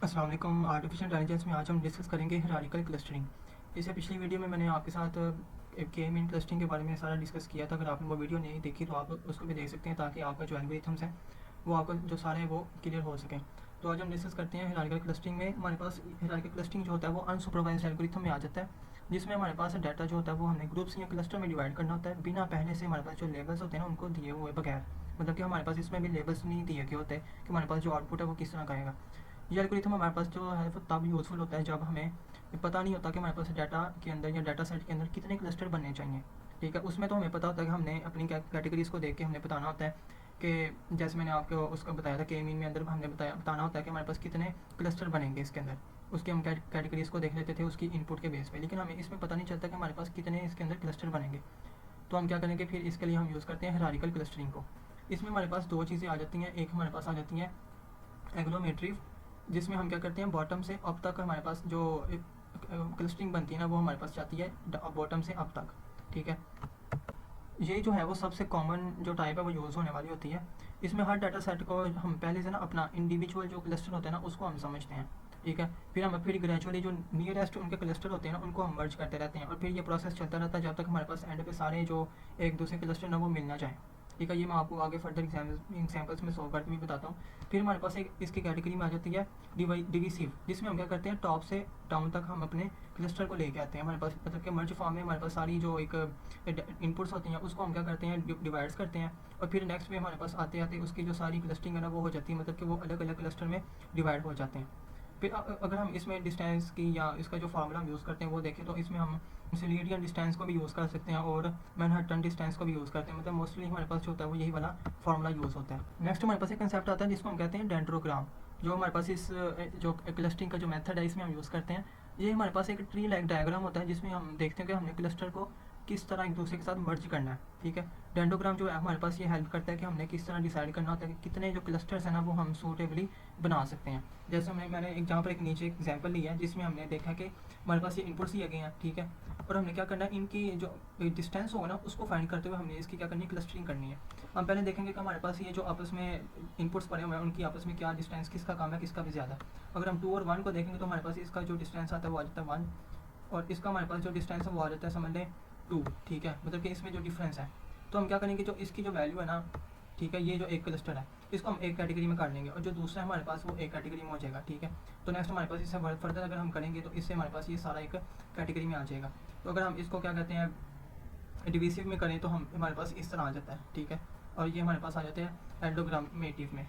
अस्सलाम वालेकुम। Artificial intelligence में आज हम डिस्कस करेंगे हायरार्किकल क्लस्टरिंग। इससे पिछली वीडियो में मैंने आपके साथ के मीन क्लस्टरिंग के बारे में सारा डिस्कस किया था। अगर आपने वो वीडियो नहीं देखी तो आप उसको भी देख सकते हैं ताकि आपका जो एल्गोरिथम्स है वो आपका जो सारे हैं वो क्लियर हो सकें। तो आज हम डिस्कस करते हैं हायरार्किकल क्लस्टरिंग में। हमारे पास हायरार्किकल क्लस्टरिंग जो होता है वो अनसुपरवाइज्ड एल्गोरिथम में आ जाता है, जिसमें हमारे पास डाटा जो होता है वो हमने ग्रुप्स या क्लस्टर में डिवाइड करना होता है बिना पहले से हमारे पास जो लेबल्स होते हैं ना उनको दिए हुए बगैर। मतलब कि हमारे पास इसमें भी लेबल्स नहीं दिए गए होते कि हमारे पास जो आउटपुट है वो किस तरह का आएगा। ये एल्गोरिथम हमारे पास जो है वो तब यूज़फुल होता है जब हमें पता नहीं होता कि हमारे पास डाटा के अंदर या डाटा सेट के अंदर कितने क्लस्टर बनने चाहिए। ठीक है, उसमें तो हमें पता होता है कि हमने अपनी कैटेगरीज को देख के हमने बताना होता है कि जैसे मैंने आपको उसका बताया था कि मीन में अंदर हमने बताना होता है कि हमारे पास कितने क्लस्टर बनेंगे इसके अंदर। उसके हम कैटेगरीज को देख लेते थे उसकी इनपुट के बेस पे, लेकिन हमें इसमें पता नहीं चलता कि हमारे पास कितने इसके अंदर क्लस्टर बनेंगे। तो हम क्या करेंगे, फिर इसके लिए हम यूज़ करते हैं हायरार्किकल क्लस्टरिंग को। इसमें हमारे पास दो चीज़ें आ जाती हैं। एक हमारे पास आ जाती हैं एग्लोमेट्री, जिसमें हम क्या करते हैं बॉटम से अप तक हमारे पास जो क्लस्टरिंग बनती है ना वो हमारे पास जाती है बॉटम से अप तक। ठीक है, ये जो है वो सबसे कॉमन जो टाइप है वो यूज़ होने वाली होती है। इसमें हर डाटा सेट को हम पहले से ना अपना इंडिविजुअल जो क्लस्टर होता है ना उसको हम समझते हैं। ठीक है, फिर ग्रेजुअली जो नियरेस्ट उनके क्लस्टर होते हैं ना उनको हम मर्ज करते रहते हैं, और फिर ये प्रोसेस चलता रहता है जब तक हमारे पास एंड पे सारे जो एक दूसरे क्लस्टर ना वो मिल ना जाए। ठीक है, ये मैं आपको आगे फर्दर एग्जाम्पल्स में सॉल्व करके भी बताता हूँ। फिर हमारे पास एक इसकी कैटेगरी में आ जाती है डिविसिव, जिसमें हम क्या करते हैं टॉप से डाउन तक हम अपने क्लस्टर को लेके आते हैं। हमारे पास मतलब कि मर्ज फॉर्म में हमारे पास सारी जो एक इनपुट्स होती हैं उसको हम क्या करते हैं डिवाइड्स करते हैं, और फिर नेक्स्ट में हमारे पास आते आते उसकी जो सारी क्लस्टरिंग है ना वो हो जाती है, मतलब कि वो अलग अलग क्लस्टर में डिवाइड हो जाते हैं। फिर अगर हम इसमें डिस्टेंस की या इसका जो फार्मूला हम यूज़ करते हैं वो देखें तो इसमें हम यूक्लिडियन डिस्टेंस को भी यूज़ कर सकते हैं और मैनहट्टन डिस्टेंस को भी यूज़ करते हैं। मतलब मोस्टली हमारे पास जो होता है वो यही वाला फार्मूला यूज़ होता है। नेक्स्ट हमारे पास एक कंसेप्ट आता है जिसको हम कहते हैं डेंड्रोग्राम, जो हमारे पास इस जो क्लस्टरिंग का जो मेथड है इसमें हम यूज़ करते हैं। ये हमारे पास एक ट्री लाइक डायग्राम होता है जिसमें हम देखते हैं कि हमने क्लस्टर को किस तरह एक दूसरे के साथ मर्ज करना है। ठीक है, डेंडोग्राम जो है हमारे पास ये हेल्प करता है कि हमने किस तरह डिसाइड करना होता है कि कितने जो क्लस्टर्स हैं ना वो हम सूटेबली बना सकते हैं। जैसे मैंने एक जहाँ पर एक नीचे एग्जांपल लिया है जिसमें हमने देखा कि हमारे पास ये इनपुट्स दिए गए हैं। ठीक है, और हमने क्या करना है इनकी जो डिस्टेंस होगा ना उसको फाइंड करते हुए हमने इसकी क्या करनी है क्लस्टरिंग करनी है। हम पहले देखेंगे कि हमारे पास ये जो आपस में इनपुट्स पड़े हुए हैं उनकी आपस में क्या डिस्टेंस, किसका कम है किसका भी ज़्यादा। अगर हम 2 और 1 को देखेंगे तो हमारे पास इसका जो डिस्टेंस आता है वो आ जाता है 1, और इसका हमारे पास जो डिस्टेंस है वो आ जाता है समझ लें 2। ठीक है, मतलब कि इसमें जो डिफरेंस है तो हम क्या करेंगे जो इसकी जो वैल्यू है ना, ठीक है, ये जो एक क्लस्टर है इसको हम एक कैटेगरी में काट लेंगे और जो दूसरा है हमारे पास वो एक कैटेगरी में हो जाएगा। ठीक है, तो नेक्स्ट हमारे पास इससे फर्दर अगर हम करेंगे तो इससे हमारे पास ये सारा एक कैटेगरी में आ जाएगा। तो अगर हम इसको क्या कहते हैं डिविसिव में करें तो हम हमारे पास इस तरह आ जाता है। ठीक है, और ये हमारे पास आ जाते हैं एंडोग्रामेटिव में।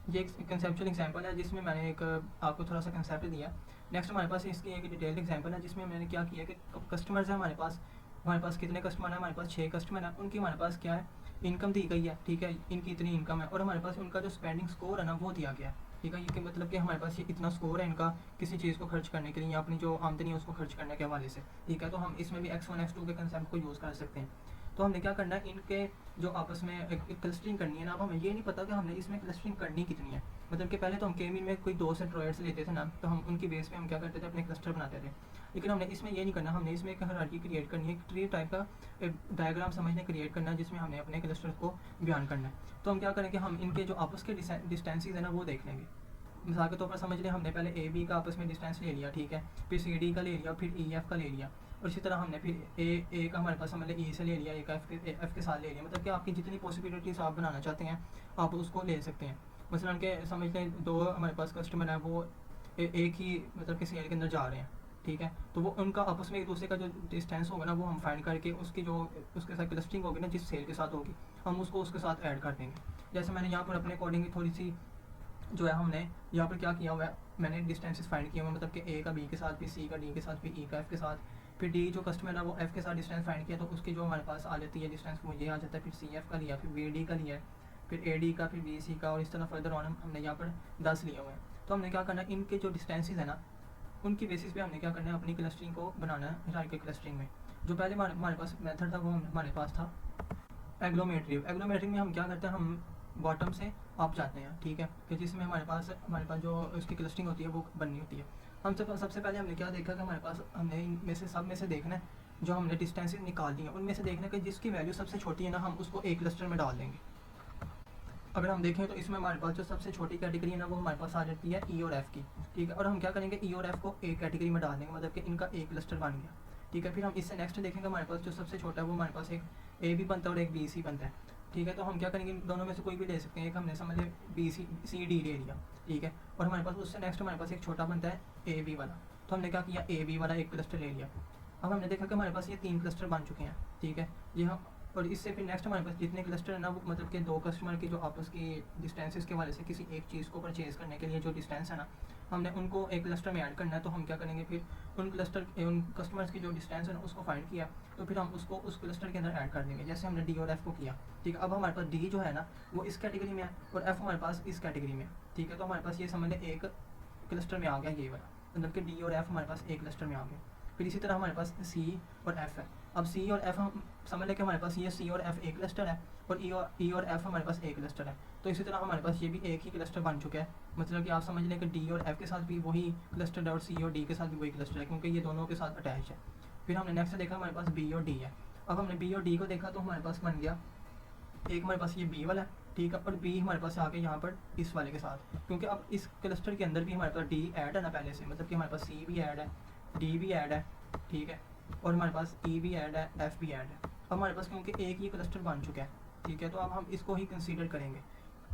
ये एक कंसेप्चुअल एग्जांपल है जिसमें मैंने एक आपको थोड़ा सा कंसेप्ट दिया। नेक्स्ट हमारे पास इसकी एक डिटेल्ड एग्जांपल है जिसमें मैंने क्या किया कि कस्टमर्स है हमारे पास कितने कस्टमर हैं, हमारे पास 6 कस्टमर हैं। उनकी हमारे पास क्या है इनकम दी गई है। ठीक है, इनकी इतनी इनकम है और हमारे पास उनका जो स्पेंडिंग स्कोर है ना वो दिया गया है। ठीक है, ये मतलब कि हमारे पास ये इतना स्कोर है इनका किसी चीज़ को खर्च करने के लिए या अपनी जो आमदनी है उसको खर्च करने के हवाले से। ठीक है, तो हम इसमें भी X1 X2 के कंसेप्ट को यूज़ कर सकते हैं। तो हमने क्या करना है इनके जो आपस में एक क्लस्टरिंग करनी है ना, अब हमें ये नहीं पता कि हमने इसमें क्लस्टरिंग करनी कितनी है। मतलब कि पहले तो हम के-मीन में कोई 2 से ट्रोयड्स लेते थे ना, तो हम उनकी बेस पे हम क्या करते थे अपने क्लस्टर बनाते थे। लेकिन हमने इसमें ये नहीं करना, हमने इसमें एक हायरार्की क्रिएट करनी है, एक ट्री टाइप का एक डायग्राम समझने क्रिएट करना है जिसमें हमने अपने क्लस्टर को बयान करना है। तो हम क्या करेंगे, हम इनके जो आपस के डिस्टेंसेस है ना वो देख लेंगे। मिसाल के तौर पर समझ लें हमने पहले ए बी का आपस में डिस्टेंस ले लिया। ठीक है, फिर सी डी का ले लिया, फिर ई एफ का ले लिया, और इसी तरह हमने फिर ए का हमारे पास मतलब ई से ले लिया, एक एफ के साथ ले लिया। मतलब कि आपकी जितनी पॉसिबिलिटीज़ आप बनाना चाहते हैं आप उसको ले सकते हैं। मसलन के समझ लें 2 हमारे पास कस्टमर हैं, वो एक ही मतलब कि सेल के अंदर जा रहे हैं। ठीक है, तो वो उनका आपस में एक दूसरे का जो डिस्टेंस होगा ना वो हम फाइंड करके उसकी जो उसके साथ क्लस्टरिंग होगी ना जिस सेल के साथ होगी हम उसको उसके साथ ऐड कर देंगे। जैसे मैंने यहाँ पर अपने अकॉर्डिंग थोड़ी सी जो है हमने यहाँ पर क्या किया हुआ है, मैंने डिस्टेंसेस फाइंड किए हुए हैं, मतलब कि ए का बी के साथ, फिर सी का डी के साथ, फिर ई का एफ के साथ, फिर डी जो कस्टमर है वो एफ के साथ डिस्टेंस फाइंड किया तो उसकी जो हमारे पास आ जाती है डिस्टेंस वो ये आ जाता है। फिर सी एफ का लिया, फिर बी डी का लिया, फिर ए डी का, फिर बी सी का, और इस तरह फर्दर ऑन हमने यहाँ पर 10 लिए हुए हैं। तो हमने क्या करना है इनके जो डिस्टेंसेज है ना उनकी बेसिस पे हमने क्या करना है अपनी क्लस्टरिंग को बनाना है हायरार्किकल क्लस्टरिंग में। जो पहले हमारे पास मेथड था वो हमारे पास था एग्लोमेट्री में हम क्या करते हैं हम बॉटम से अप जाते हैं। ठीक है, कि जिसमें हमारे पास जो उसकी क्लस्टरिंग होती है वो बननी होती है। हम सबसे पहले हमने क्या देखा कि हमारे पास हमने इनमें से सब में से देखना है जो हमने डिस्टेंसेज निकाल दी हैं उनमें से देखना है कि जिसकी वैल्यू सबसे छोटी है ना हम उसको एक क्लस्टर में डाल देंगे। अगर हम देखें तो इसमें हमारे पास जो सबसे छोटी कैटेगरी है ना वो हमारे पास आ जाती है ई और एफ़ की, ठीक है। और हम क्या करेंगे, ई और एफ़ को एक कैटेगरी में डाल देंगे, मतलब कि इनका एक क्लस्टर बन गया, ठीक है। फिर हम इससे नेक्स्ट देखेंगे हमारे पास जो सबसे छोटा है वो हमारे पास एक ए बी बनता है और एक बी सी बनता है, ठीक है। तो हम क्या करेंगे, दोनों में से कोई भी ले सकते हैं, एक हमने समझ लिया बी सी सी डी ले लिया, ठीक है। और हमारे पास उससे नेक्स्ट हमारे पास एक छोटा बनता है ए बी वाला, तो हमने क्या किया, ए बी वाला एक क्लस्टर ले लिया। अब हमने देखा कि हमारे पास ये 3 क्लस्टर बन चुके हैं, ठीक है। ये हम और इससे फिर नेक्स्ट हमारे पास जितने क्लस्टर है ना वो मतलब कि 2 कस्टमर की जो आपस की डिस्टेंसेस के वाले से किसी एक चीज़ को परचेज़ करने के लिए जो डिस्टेंस है ना, हमने उनको एक क्लस्टर में ऐड करना है। तो हम क्या करेंगे, फिर उन कस्टमर्स की जो डिस्टेंस है ना उसको फाइंड किया, तो फिर हम उसको उस क्लस्टर के अंदर ऐड कर देंगे, जैसे हमने डी और एफ़ को किया, ठीक है। अब हमारे पास डी जो है ना वो इस कैटेगरी में है और एफ़ हमारे पास इस कैटेगरी में है, ठीक है। तो हमारे पास ये समझ लें एक क्लस्टर में आ गया ये वाला, मतलब कि डी और एफ़ हमारे पास एक क्लस्टर में आ गया। फिर इसी तरह हमारे पास सी और एफ़ है। अब सी और एफ़ हम समझ लें कि हमारे पास ये सी और एफ़ एक क्लस्टर है और ई और एफ़ हमारे पास एक क्लस्टर है। तो इसी तरह हमारे पास ये भी एक ही क्लस्टर बन चुका है, मतलब कि आप समझ लें कि डी और एफ़ के साथ भी वही क्लस्टर है और सी और डी के साथ भी वही क्लस्टर है, क्योंकि ये दोनों के साथ अटैच है। फिर हमने नेक्स्ट देखा हमारे पास बी और डी है। अब हमने बी और डी को देखा तो हमारे पास बन गया एक हमारे पास ये बी वाला है, ठीक है। और बी हमारे पास आ गया यहाँ पर इस वाले के साथ, क्योंकि अब इस क्लस्टर के अंदर भी हमारे पास डी ऐड है ना पहले से, मतलब कि हमारे पास सी भी ऐड है, डी भी ऐड है, ठीक है। और हमारे पास ई भी ऐड है, एफ भी ऐड है। अब हमारे पास क्योंकि एक ही क्लस्टर बन चुका है, ठीक है, तो अब हम इसको ही कंसीडर करेंगे,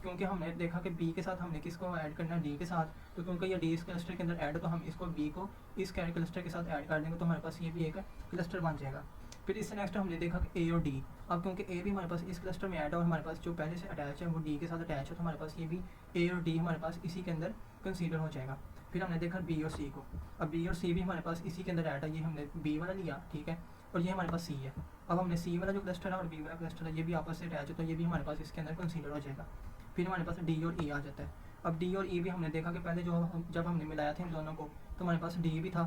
क्योंकि हमने देखा कि बी के साथ हमने किसको ऐड करना है, डी के साथ। तो क्योंकि ये डी इस क्लस्टर के अंदर ऐड है तो हम इसको बी को इस क्लस्टर के साथ ऐड कर देंगे, तो हमारे पास ये भी एक क्लस्टर बन जाएगा। फिर इससे नेक्स्ट हमने देखा कि ए और डी। अब क्योंकि ए भी हमारे पास इस क्लस्टर में ऐड है और हमारे पास जो पहले से अटैच है वो डी के साथ अटैच है, तो हमारे पास ये भी ए और डी हमारे पास इसी के अंदर कंसीडर हो जाएगा। फिर हमने देखा बी और सी को। अब बी और सी भी हमारे पास इसी के अंदर ऐड है, ये हमने बी वाला लिया, ठीक है। और ये हमारे पास सी है। अब हमने सी वाला जो क्लस्टर है और बी वाला क्लस्टर है ये भी आपस से अटैच है, तो ये भी हमारे पास इसके अंदर कंसीडर हो जाएगा। फिर हमारे पास डी और ई आ जाता है। अब डी और ई भी हमने देखा कि पहले जब हमने मिलाया था इन दोनों को तो हमारे पास डी भी था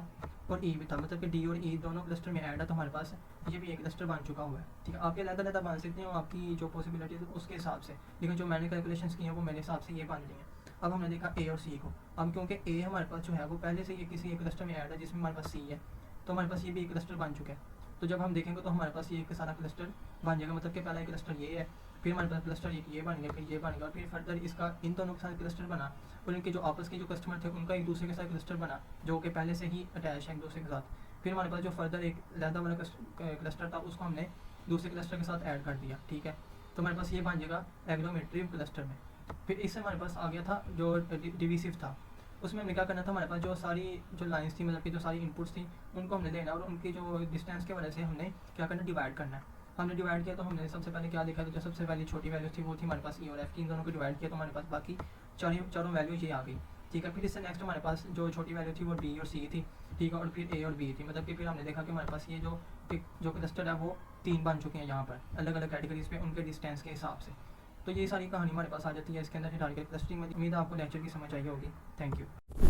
और ई भी था, मतलब कि डी और ई दोनों क्लस्टर में ऐड है, तो हमारे पास ये भी एक क्लस्टर बन चुका हुआ है, ठीक है। आपके अलग-अलग बन सकते हैं आपकी जो पॉसिबिलिटी है उसके हिसाब से, लेकिन जो मैंने कैलकुलेशंस की हैं वो मेरे हिसाब से ये बन रही हैं। अब हमने देखा ए और सी को। अब क्योंकि ए हमारे पास जो है वो पहले से ये किसी एक क्लस्टर में ऐड है जिसमें हमारे पास सी है, तो हमारे पास ये भी एक क्लस्टर बन चुका है। तो जब हम देखेंगे तो हमारे पास ये एक सारा क्लस्टर बन जाएगा, मतलब कि पहला एक क्लस्टर ये है, फिर हमारे पास क्लस्टर एक ये बन गया, फिर ये बन गया, और फिर फर्दर इसका इन दोनों के साथ क्लस्टर बना और इनके जो आपस के जो कस्टमर थे उनका एक दूसरे के साथ क्लस्टर बना जो कि पहले से ही अटैच है एक दूसरे के साथ। फिर हमारे पास जो फर्दर एक लैदा वाला क्लस्टर था उसको हमने दूसरे क्लस्टर के साथ ऐड कर दिया, ठीक है। तो हमारे पास ये बन जाएगा एग्लोमेट्री क्लस्टर में। फिर इससे हमारे पास आ गया था जो डिविसिव था, उसमें हमें क्या करना था, हमारे पास जो सारी जो लाइंस थी मतलब कि जो सारी इनपुट्स थी उनको हमने लेना और उनकी जो डिस्टेंस की वजह से हमने क्या करना, डिवाइड करना है। हमने डिवाइड किया तो हमने सबसे पहले क्या देखा, तो जो सबसे पहले छोटी वैल्यू थी वो थी हमारे पास ई और एफ की, इन दोनों को डिवाइड किया तो हमारे पास बाकी चारों वैल्यू ये आ गई, ठीक है। फिर इससे नेक्स्ट हमारे पास जो छोटी वैल्यू थी वो डी और सी थी, ठीक है। और फिर ए और बी थी, मतलब कि फिर हमने देखा कि हमारे पास ये जो क्लस्टर है वो 3 बन चुके हैं यहाँ पर अलग अलग कैटेगरीज पे उनके डिस्टेंस के हिसाब से। तो ये सारी कहानी हमारे पास आ जाती है इसके अंदर हिरार्किकल क्लस्टरिंग में। उम्मीद है आपको लेक्चर की समझ आई होगी। Thank you.